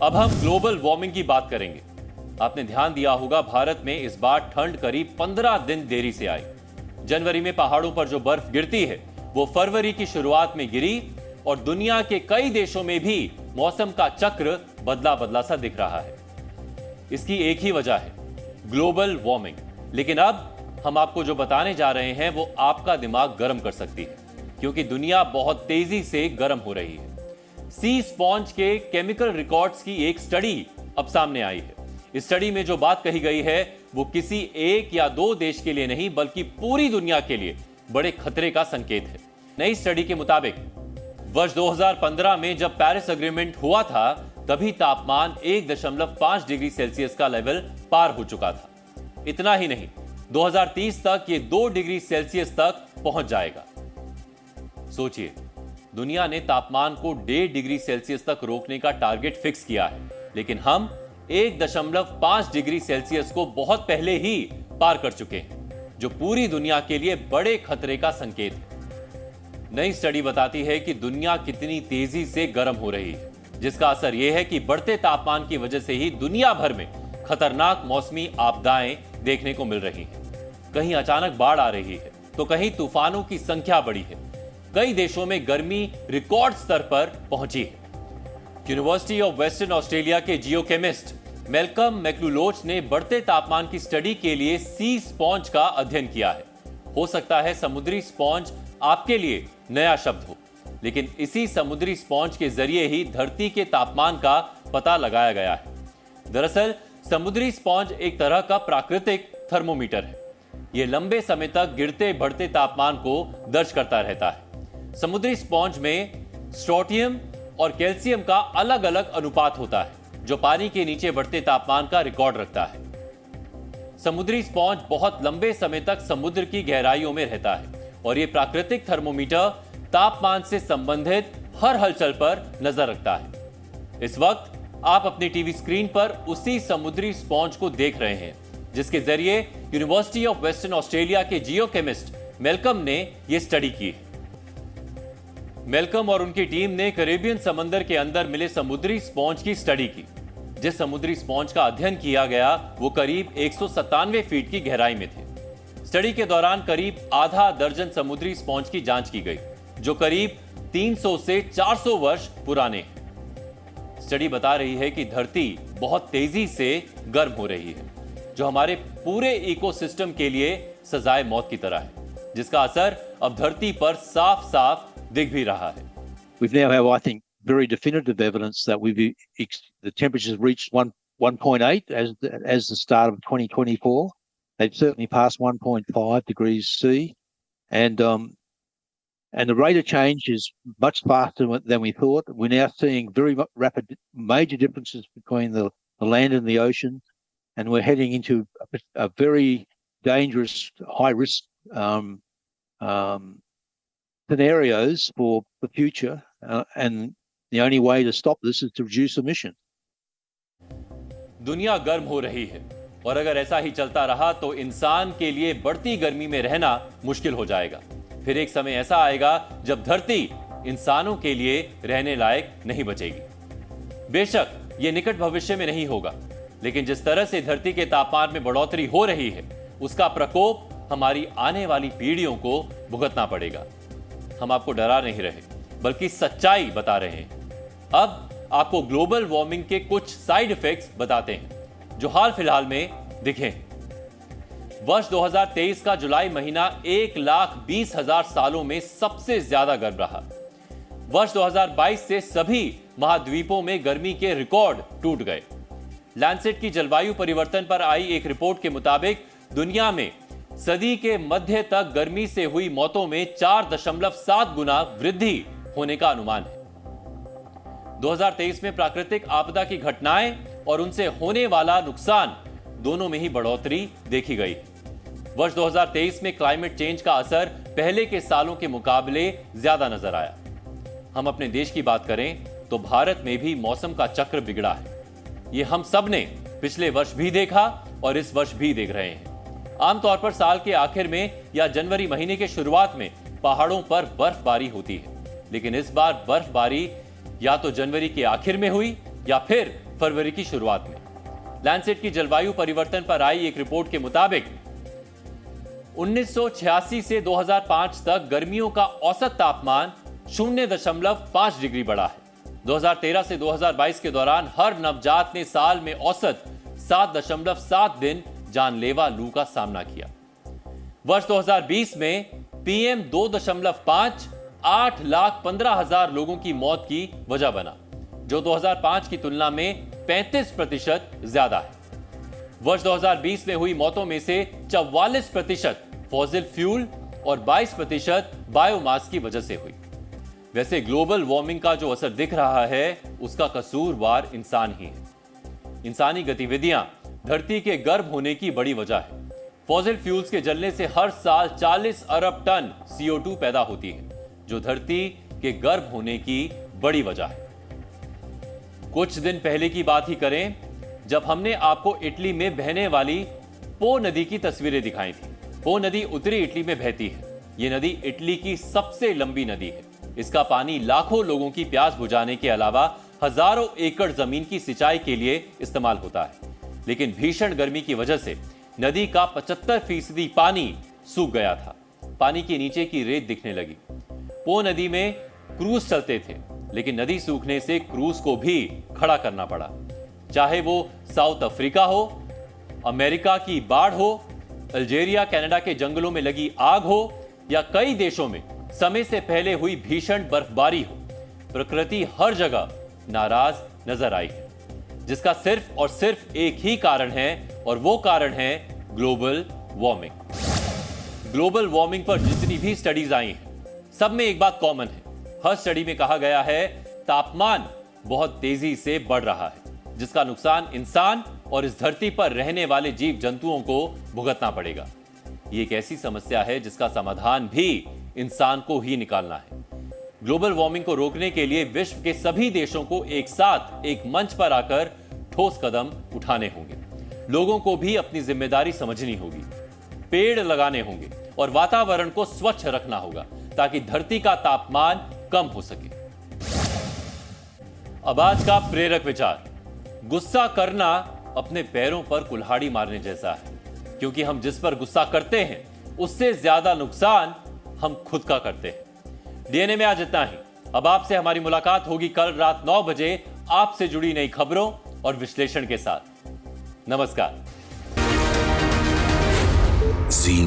अब हम global warming की बात करेंगे। आपने ध्यान दिया होगा, भारत में इस बार ठंड करीब 15 दिन देरी से आई। जनवरी में पहाड़ों पर जो बर्फ गिरती है वो फरवरी की शुरुआत में गिरी और दुनिया के कई देशों में भी मौसम का चक्र बदला बदला सा दिख रहा है। इसकी एक ही वजह है, ग्लोबल वार्मिंग। लेकिन अब हम आपको जो बताने जा रहे हैं वो आपका दिमाग गर्म कर सकती है, क्योंकि दुनिया बहुत तेजी से गर्म हो रही है। सी स्पॉन्ज के केमिकल रिकॉर्ड्स की एक स्टडी अब सामने आई है। इस स्टडी में जो बात कही गई है वो किसी एक या दो देश के लिए नहीं, बल्कि पूरी दुनिया के लिए बड़े खतरे का संकेत है। नई स्टडी के मुताबिक वर्ष 2015 में जब पेरिस एग्रीमेंट हुआ था, तभी तापमान 1.5 डिग्री सेल्सियस का लेवल पार हो चुका था। इतना ही नहीं, 2030 तक ये 2 डिग्री सेल्सियस तक पहुंच जाएगा। सोचिए, दुनिया ने तापमान को 1.5 डिग्री सेल्सियस तक रोकने का टारगेट फिक्स किया है, लेकिन हम 1.5 डिग्री सेल्सियस को बहुत पहले ही पार कर चुके हैं, जो पूरी दुनिया के लिए बड़े खतरे का संकेत है। नई स्टडी बताती है कि दुनिया कितनी तेजी से गर्म हो रही है, जिसका असर यह है कि बढ़ते तापमान की वजह से ही दुनिया भर में खतरनाक मौसमी आपदाएं देखने को मिल रही हैं। कहीं अचानक बाढ़ आ रही है, तो कहीं तूफानों की संख्या बढ़ी है। कई देशों में गर्मी रिकॉर्ड स्तर पर पहुंची है। यूनिवर्सिटी ऑफ वेस्टर्न ऑस्ट्रेलिया के जियोकेमिस्ट मेल्कम मैक्लूलोच ने बढ़ते तापमान की स्टडी के लिए सी स्पॉन्ज का अध्ययन किया है। हो सकता है समुद्री स्पॉन्ज आपके लिए नया शब्द हो, लेकिन इसी समुद्री स्पॉन्ज के जरिए ही धरती के तापमान का पता लगाया गया है। दरअसल समुद्री स्पॉन्ज एक तरह का प्राकृतिक थर्मोमीटर है। यह लंबे समय तक गिरते बढ़ते तापमान को दर्ज करता रहता है। समुद्री स्पॉन्ज में स्ट्रोटियम और कैल्शियम का अलग अलग अनुपात होता है, जो पानी के नीचे बढ़ते तापमान का रिकॉर्ड रखता है। समुद्री स्पॉन्ज बहुत लंबे समय तक समुद्र की गहराइयों में रहता है और यह प्राकृतिक थर्मोमीटर तापमान से संबंधित हर हलचल पर नजर रखता है। इस वक्त आप अपनी टीवी स्क्रीन पर उसी समुद्री स्पॉन्ज को देख रहे हैं, जिसके जरिए यूनिवर्सिटी ऑफ वेस्टर्न ऑस्ट्रेलिया के जियोकेमिस्ट मेल्कम ने यह स्टडी की है। मेल्कम और उनकी टीम ने कैरेबियन समंदर के अंदर मिले समुद्री स्पॉन्ज की स्टडी की। जिस समुद्री स्पॉन्ज का अध्ययन किया गया वो करीब 197 फीट की गहराई में थे। स्टडी के दौरान करीब आधा दर्जन समुद्री स्पॉन्ज की जांच की गई, जो करीब 300 से 400 वर्ष पुराने हैं। स्टडी बता रही है कि धरती बहुत तेजी से गर्म हो रही है, जो हमारे पूरे इकोसिस्टम के लिए सजाए मौत की तरह है, जिसका असर अब धरती पर साफ साफ दिख भी रहा है। We now have, I think, very definitive evidence that the temperatures reached 1.8 as the start of 2024. They've certainly passed 1.5 degrees C, and the rate of change is much faster than we thought. We're now seeing very rapid, major differences between the land and the ocean, and we're heading into a very dangerous, high-risk scenarios for the future, and the only way to stop this is to reduce emission. दुनिया गर्म हो रही है और अगर ऐसा ही चलता रहा तो इंसान के लिए बढ़ती गर्मी में रहना मुश्किल हो जाएगा। फिर एक समय ऐसा आएगा जब धरती इंसानों के लिए रहने लायक नहीं बचेगी। बेशक ये निकट भविष्य में नहीं होगा, लेकिन जिस तरह से धरती के तापमान में बढ़ोतरी हो रही है, उसका प्रकोप हमारी आने वाली पीढ़ियों को भुगतना पड़ेगा। हम आपको डरा नहीं रहे, बल्कि सच्चाई बता रहे हैं। अब आपको ग्लोबल वार्मिंग के कुछ साइड इफेक्ट्स बताते हैं, जो हाल फिलहाल में दिखे हैं। वर्ष 2023 का जुलाई महीना 1,20,000 सालों में सबसे ज्यादा गर्म रहा। वर्ष 2022 से सभी महाद्वीपों में गर्मी के रिकॉर्ड टूट गए। लैंसेट की जलवायु परिवर्तन पर आई एक रिपोर्ट के मुताबिक दुनिया में सदी के मध्य तक गर्मी से हुई मौतों में 4.7 गुना वृद्धि होने का अनुमान है। 2023 में प्राकृतिक आपदा की घटनाएं और उनसे होने वाला नुकसान दोनों में ही बढ़ोतरी देखी गई। वर्ष 2023 में क्लाइमेट चेंज का असर पहले के सालों के मुकाबले ज्यादा नजर आया। हम अपने देश की बात करें तो भारत में भी मौसम का चक्र बिगड़ा है। ये हम सब ने पिछले वर्ष भी देखा और इस वर्ष भी देख रहे हैं। आमतौर पर साल के आखिर में या जनवरी महीने के शुरुआत में पहाड़ों पर बर्फबारी होती है, लेकिन इस बार बर्फबारी या तो जनवरी के आखिर में हुई या फिर फरवरी की शुरुआत में। लैंसेट की जलवायु परिवर्तन पर आई एक रिपोर्ट के मुताबिक 1986 से 2005 तक गर्मियों का औसत तापमान 0.5 डिग्री बढ़ा है। 2013 से 2022 के दौरान हर नवजात ने साल में औसत 7.7 दिन जानलेवा लू का सामना किया। वर्ष 2020 में PM 2.5 8,15,000 लोगों की मौत की वजह बना, जो 2005 की तुलना में 35% ज्यादा है। वर्ष 2020 में हुई मौतों में से 44% फॉसिल फ्यूल और 22% बायोमास की वजह से हुई। वैसे ग्लोबल वार्मिंग का जो असर दिख रहा है उसका कसूरवार इंसान ही है। इंसानी गतिविधियां धरती के गर्म होने की बड़ी वजह है। फॉसिल फ्यूल्स के जलने से हर साल 40 अरब टन CO2 पैदा होती है, जो धरती के गर्म होने की बड़ी वजह है। कुछ दिन पहले की बात ही करें, जब हमने आपको इटली में बहने वाली पो नदी की तस्वीरें दिखाई थी। पो नदी उत्तरी इटली में बहती है। यह नदी इटली की सबसे लंबी नदी है। इसका पानी लाखों लोगों की प्यास बुझाने के अलावा हजारों एकड़ जमीन की सिंचाई के लिए इस्तेमाल होता है। लेकिन भीषण गर्मी की वजह से नदी का 75% पानी सूख गया था। पानी के नीचे की रेत दिखने लगी। पो नदी में क्रूज चलते थे, लेकिन नदी सूखने से क्रूज को भी खड़ा करना पड़ा। चाहे वो साउथ अफ्रीका हो, अमेरिका की बाढ़ हो, अल्जीरिया कनाडा के जंगलों में लगी आग हो या कई देशों में समय से पहले हुई भीषण बर्फबारी हो, प्रकृति हर जगह नाराज नजर आई है, जिसका सिर्फ और सिर्फ एक ही कारण है और वो कारण है ग्लोबल वार्मिंग। ग्लोबल वार्मिंग पर जितनी भी स्टडीज आई हैं, सब में एक बात कॉमन है। हर स्टडी में कहा गया है तापमान बहुत तेजी से बढ़ रहा है, जिसका नुकसान इंसान और इस धरती पर रहने वाले जीव जंतुओं को भुगतना पड़ेगा। ये एक ऐसी समस्या है जिसका समाधान भी इंसान को ही निकालना है। ग्लोबल वार्मिंग को रोकने के लिए विश्व के सभी देशों को एक साथ एक मंच पर आकर ठोस कदम उठाने होंगे। लोगों को भी अपनी जिम्मेदारी समझनी होगी, पेड़ लगाने होंगे और वातावरण को स्वच्छ रखना होगा ताकि धरती का तापमान कम हो सके। अब आज का प्रेरक विचार, गुस्सा करना अपने पैरों पर कुल्हाड़ी मारने जैसा है, क्योंकि हम जिस पर गुस्सा करते हैं उससे ज्यादा नुकसान हम खुद का करते हैं। डीएनए में आज इतना ही। अब आपसे हमारी मुलाकात होगी कल रात 9 बजे आपसे जुड़ी नई खबरों और विश्लेषण के साथ। नमस्कार। जी